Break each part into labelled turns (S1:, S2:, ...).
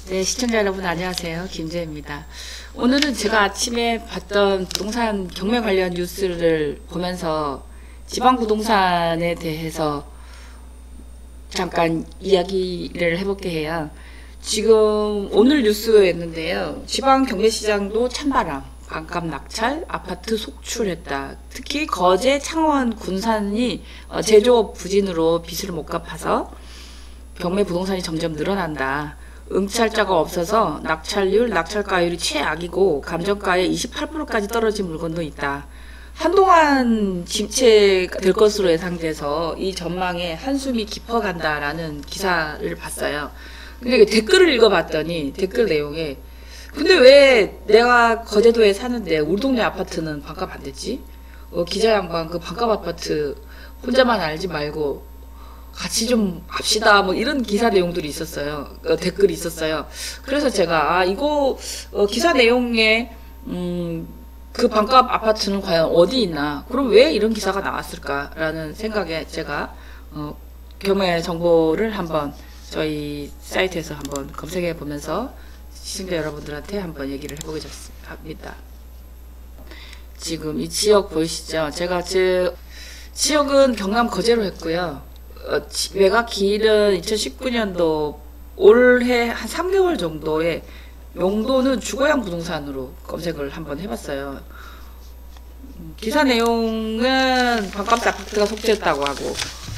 S1: 네, 시청자 여러분 안녕하세요. 김재입니다. 오늘은 제가 아침에 봤던 부동산 경매 관련 뉴스를 보면서 지방부동산에 대해서 잠깐 이야기를 해볼게 해요. 지금 오늘 뉴스였는데요. 지방 경매시장도 찬바람, 반값 낙찰, 아파트 속출했다. 특히 거제, 창원, 군산이 제조업 부진으로 빚을 못 갚아서 경매 부동산이 점점 늘어난다. 응찰자가 없어서 낙찰률, 낙찰가율이 최악이고 감정가의 28%까지 떨어진 물건도 있다. 한동안 침체될 것으로 예상돼서 이 전망에 한숨이 깊어간다라는 기사를 봤어요. 근데 댓글을 읽어봤더니 댓글 내용에 근데 왜 내가 거제도에 사는데 우리 동네 아파트는 반값 안 됐지? 기자 양반 그 반값 아파트 혼자만 알지 말고 같이 좀 합시다 뭐 이런 기사 내용들이 있었어요. 댓글이 있었어요. 그래서 제가 이거 기사 내용에 그 반값 아파트는 과연 어디 있나, 그럼 왜 이런 기사가 나왔을까라는 생각에 제가 경매 정보를 한번 저희 사이트에서 한번 검색해 보면서 시청자 여러분들한테 한번 얘기를 해보고자 합니다. 지금 이 지역 보이시죠? 제가 지역은 경남 거제로 했고요. 외곽 길은 2019년도 올해 한 3개월 정도에 용도는 주거용 부동산으로 검색을 한번 해봤어요. 기사 내용은 반값 아파트가 속출했다고 하고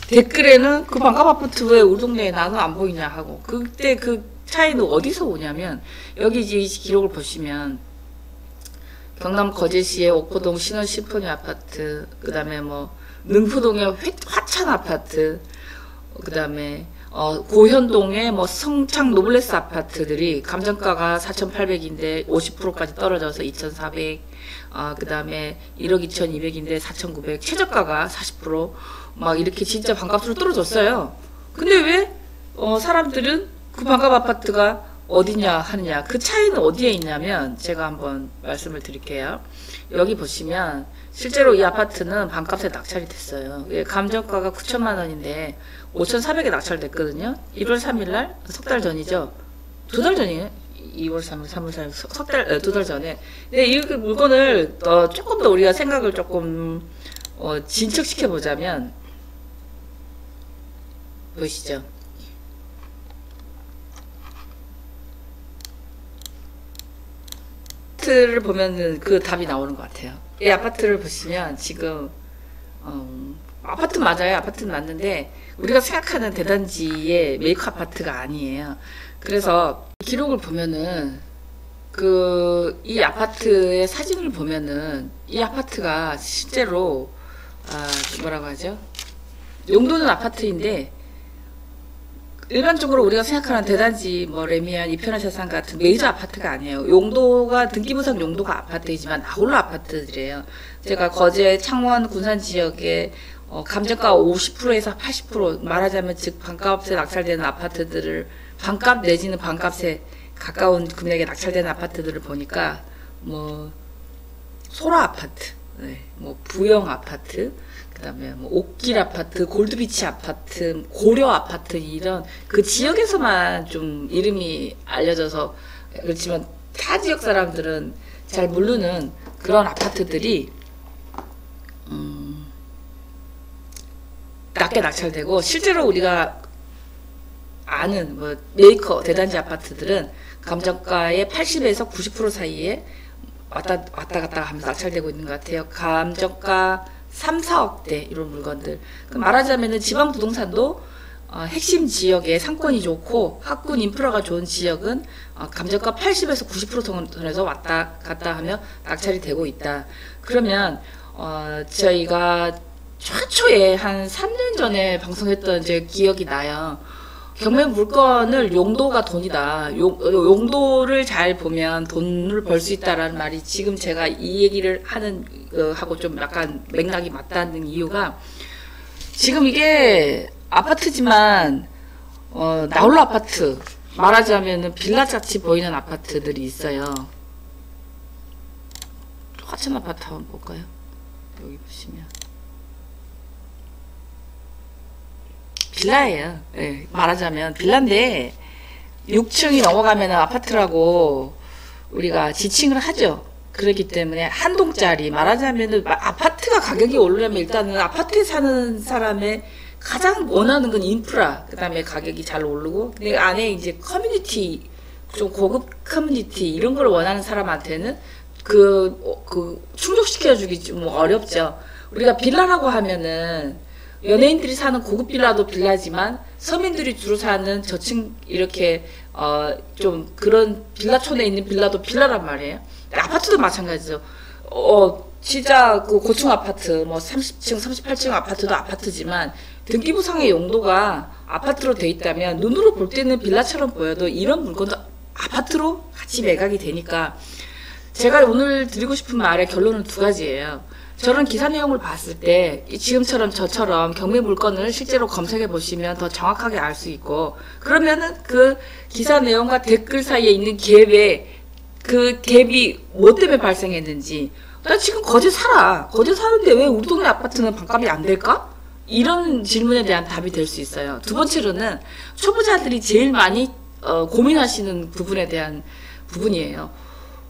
S1: 댓글에는 그 반값 아파트 왜 우리 동네에 나는 안 보이냐 하고, 그때 그 차이는 어디서 오냐면 여기 이 기록을 보시면 경남 거제시의 옥포동 신원 심포니 아파트, 그 다음에 뭐 능포동의 화찬 아파트, 그 다음에 고현동의 뭐 성창 노블레스 아파트들이 감정가가 4,800인데 50%까지 떨어져서 2,400, 그 다음에 1억 2,200인데 4,900, 최저가가 40% 이렇게 진짜 반값으로 떨어졌어요. 근데 왜 사람들은 그 반값 아파트가 어디냐 하느냐, 그 차이는 어디에 있냐면 제가 한번 말씀을 드릴게요. 여기 보시면 실제로 이 아파트는 반값에 낙찰이 됐어요. 감정가가 9천만 원인데 5,400에 낙찰됐거든요. 1월 3일날, 석 달 전이죠. 2달 전이에요. 2월 3일, 3월 4일, 2달 전에. 근데 이 물건을 조금 더 우리가 생각을 조금 진척시켜 보자면 보이시죠? 아파트를 보면은 그 답이 나오는 것 같아요. 이 아파트를 보시면 지금 아파트 맞아요. 아파트는 맞는데 우리가 생각하는 대단지의 메이커 아파트가 아니에요. 그래서 기록을 보면은 이 아파트의 사진을 보면은 이 아파트가 실제로 뭐라고 하죠? 용도는 아파트인데 일반적으로 우리가 생각하는 대단지, 레미안, 이편화세상 같은 메이저 아파트가 아니에요. 용도가 등기부상 용도가 아파트이지만 나홀로 아파트들이에요. 제가 거제, 창원, 군산 지역에 감정가 50%에서 80% 말하자면 즉 반값에 낙찰되는 아파트들을 반값 내지는 반값에 가까운 금액에 낙찰되는 아파트들을 보니까 소라 아파트, 부영 아파트, 그 다음에 옥길 아파트, 골드비치 아파트, 고려 아파트, 이런 그 지역에서만 좀 이름이 알려져서 그렇지만 타 지역 사람들은 잘 모르는 그런 아파트들이 낮게 낙찰되고, 실제로 우리가 아는 메이커 대단지 아파트들은 감정가의 80에서 90% 사이에 왔다 갔다 하면서 낙찰되고 있는 것 같아요. 감정가 3, 4억대 이런 물건들. 말하자면은 지방 부동산도 핵심 지역에 상권이 좋고 학군 인프라가 좋은 지역은 감정가 80에서 90% 선에서 왔다 갔다 하며 낙찰이 되고 있다. 그러면 저희가 최초에 한 3년 전에 방송했던 제 기억이 나요. 경매 물건을 용도가 돈이다. 용도를 잘 보면 돈을 벌 수 있다라는 말이 지금 제가 이 얘기를 하고 좀 약간 맥락이 맞다는 이유가, 지금 이게 아파트지만 나홀로 아파트, 말하자면은 빌라같이 보이는 아파트들이 있어요. 화천 아파트 한번 볼까요? 여기 보시면 빌라예요. 네, 말하자면 빌라인데 6층이 넘어가면 아파트라고 우리가 지칭을 하죠. 그렇기 때문에 한 동짜리 말하자면 아파트가 가격이 오르려면 일단은 아파트에 사는 사람의 가장 원하는 건 인프라, 그 다음에 가격이 잘 오르고, 근데 안에 이제 커뮤니티, 좀 고급 커뮤니티 이런 걸 원하는 사람한테는 충족시켜주기 좀 어렵죠. 우리가 빌라라고 하면은 연예인들이 사는 고급 빌라도 빌라지만 서민들이 주로 사는 저층 이렇게 좀 그런 빌라촌에 있는 빌라도 빌라란 말이에요. 아파트도 마찬가지죠. 진짜 그 고층 아파트 뭐 30층, 38층 아파트도 아파트지만 등기부상의 용도가 아파트로 돼 있다면 눈으로 볼 때는 빌라처럼 보여도 이런 물건도 아파트로 같이 매각이 되니까 제가 오늘 드리고 싶은 말의 결론은 두 가지예요. 저런 기사 내용을 봤을 때 지금처럼 저처럼 경매 물건을 실제로 검색해 보시면 더 정확하게 알 수 있고, 그러면은 그 기사 내용과 댓글 사이에 있는 갭에 그 갭이 뭐 때문에 발생했는지, 나 지금 거제 살아. 거제 사는데 왜 우리 동네 아파트는 반값이 안 될까? 이런 질문에 대한 답이 될 수 있어요. 두 번째로는 초보자들이 제일 많이 고민하시는 부분에 대한 부분이에요.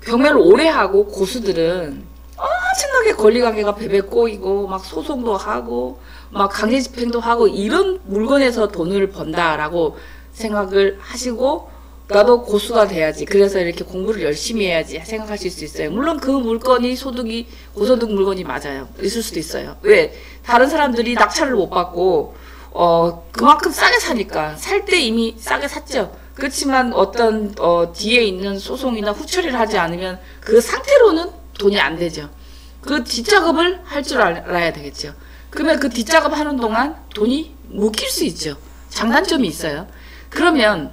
S1: 경매를 오래 하고 고수들은 엄청나게 권리관계가 베베 꼬이고 막 소송도 하고 막 강제 집행도 하고 이런 물건에서 돈을 번다라고 생각을 하시고, 나도 고수가 돼야지, 그래서 이렇게 공부를 열심히 해야지 생각하실 수 있어요. 물론 그 물건이 소득이 고소득 물건이 맞아요. 있을 수도 있어요. 왜? 다른 사람들이 낙찰을 못 받고 그만큼 싸게 사니까. 살 때 이미 싸게 샀죠. 그렇지만 어떤 뒤에 있는 소송이나 후처리를 하지 않으면 그 상태로는 돈이 안 되죠. 그 뒷작업을 할 줄 알아야 되겠죠. 그러면 그 뒷작업 하는 동안 돈이 묶일 수 있죠. 장단점이 있어요. 그러면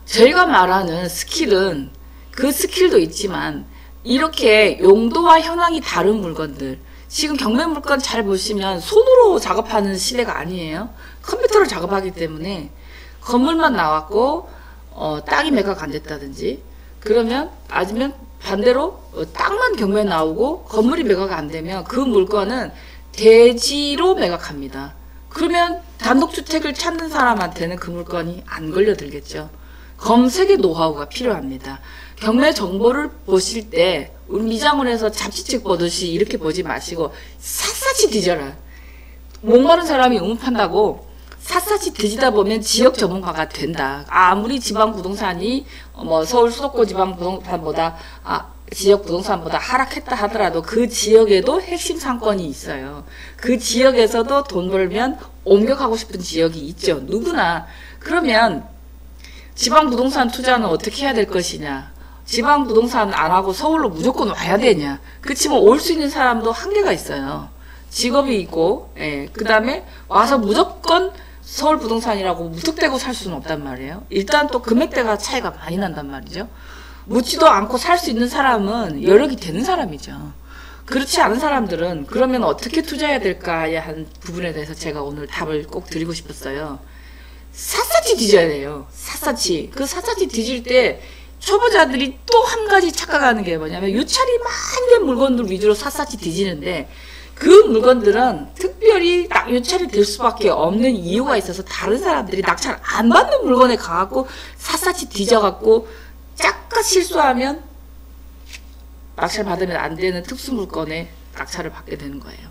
S1: 저희가 말하는 스킬은 그 스킬도 있지만 이렇게 용도와 현황이 다른 물건들, 지금 경매 물건 잘 보시면 손으로 작업하는 시대가 아니에요. 컴퓨터로 작업하기 때문에 건물만 나왔고 땅이 매각 안 됐다든지, 그러면 아니면 반대로 땅만 경매 나오고 건물이 매각 안 되면 그 물건은 대지로 매각합니다. 그러면 단독주택을 찾는 사람한테는 그 물건이 안 걸려들겠죠. 검색의 노하우가 필요합니다. 경매 정보를 보실 때 우리 미장원 에서 잡지책 보듯이 이렇게 보지 마시고 샅샅이 뒤져라. 목마른 사람이 우문판다고 샅샅이 뒤지다 보면 지역 전문가가 된다. 아무리 지방 부동산이 서울 수도권 지방 부동산보다 지역 부동산보다 하락했다 하더라도 그 지역에도 핵심 상권이 있어요. 그 지역에서도 돈 벌면 옮겨가고 싶은 지역이 있죠. 누구나. 그러면 지방 부동산 투자는 어떻게 해야 될 것이냐? 지방 부동산 안 하고 서울로 무조건 와야 되냐? 그렇지만 올 수 있는 사람도 한계가 있어요. 직업이 있고, 그 다음에 와서 무조건 서울 부동산이라고 무턱대고 살 수는 없단 말이에요. 일단 또 금액대가 차이가 많이 난단 말이죠. 묻지도 않고 살 수 있는 사람은 여력이 되는 사람이죠. 그렇지 않은 사람들은 그러면 어떻게 투자해야 될까에 한 부분에 대해서 제가 오늘 답을 꼭 드리고 싶었어요. 샅샅이 뒤져야 돼요. 샅샅이. 그 샅샅이 뒤질 때 초보자들이 또 한 가지 착각하는 게 뭐냐면 유찰이 많이 된 물건들 위주로 샅샅이 뒤지는데, 그 물건들은 특별히 유찰이 될 수밖에 없는 이유가 있어서 다른 사람들이 낙찰 안 받는 물건에 가갖고 샅샅이 뒤져갖고 짝까 실수하면 낙찰 받으면 안 되는 특수 물건에 낙찰을 받게 되는 거예요.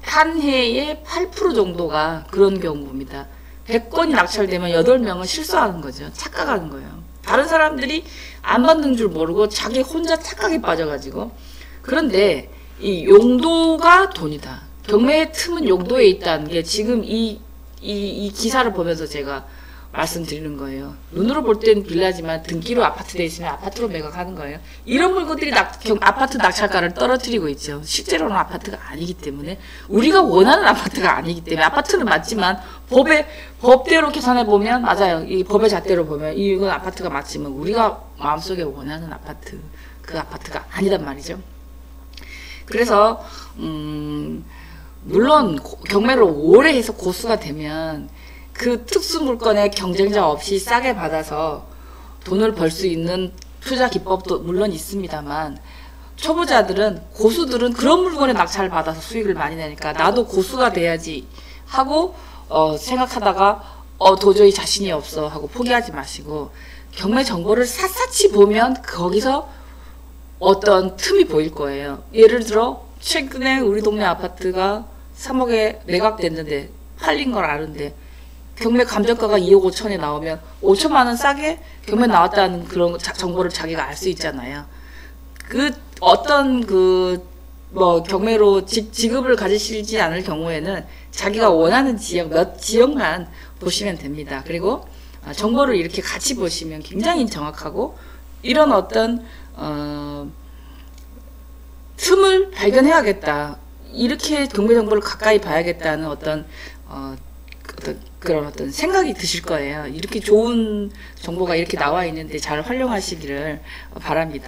S1: 한 해에 8% 정도가 그런 경우입니다. 100건이 낙찰되면 8명은 실수하는 거죠. 착각하는 거예요. 다른 사람들이 안 받는 줄 모르고 자기 혼자 착각에 빠져가지고. 그런데 이 용도가 돈이다. 경매의 틈은 용도에 있다는 게 지금 이 기사를 보면서 제가 말씀드리는 거예요. 눈으로 볼 때는 빌라지만 등기로 아파트 돼 있으면 아파트로 매각하는 거예요. 이런 물건들이 아파트 낙찰가를 떨어뜨리고 있죠. 실제로는 아파트가 아니기 때문에, 우리가 원하는 아파트가 아니기 때문에. 아파트는 맞지만 법대로 계산해 보면 맞아요. 이 법의 잣대로 보면 이건 아파트가 맞지만 우리가 마음속에 원하는 아파트, 그 아파트가 아니단 말이죠. 그래서 물론 경매를 오래 해서 고수가 되면 그 특수 물건에 경쟁자 없이 싸게 받아서 돈을 벌 수 있는 투자 기법도 물론 있습니다만, 초보자들은, 고수들은 그런 물건에 낙찰을 받아서 수익을 많이 내니까 나도 고수가 돼야지 하고 생각하다가 도저히 자신이 없어 하고 포기하지 마시고 경매 정보를 샅샅이 보면 거기서 어떤 틈이 보일 거예요. 예를 들어 최근에 우리 동네 아파트가 3억에 매각됐는데 팔린 걸 아는데 경매 감정가가 2억 5천에 나오면 5천만 원 싸게 경매 나왔다는 그런 정보를 자기가 알 수 있잖아요. 그 어떤 뭐 경매로 지급을 가지시지 않을 경우에는 자기가 원하는 지역 몇 지역만 보시면 됩니다. 그리고 정보를 이렇게 같이 보시면 굉장히 정확하고 이런 어떤 틈을 발견해야겠다. 이렇게 경매 정보를 가까이 봐야겠다는 그런 어떤 생각이 드실 거예요. 이렇게 좋은 정보가 이렇게 나와 있는데 잘 활용하시기를 바랍니다.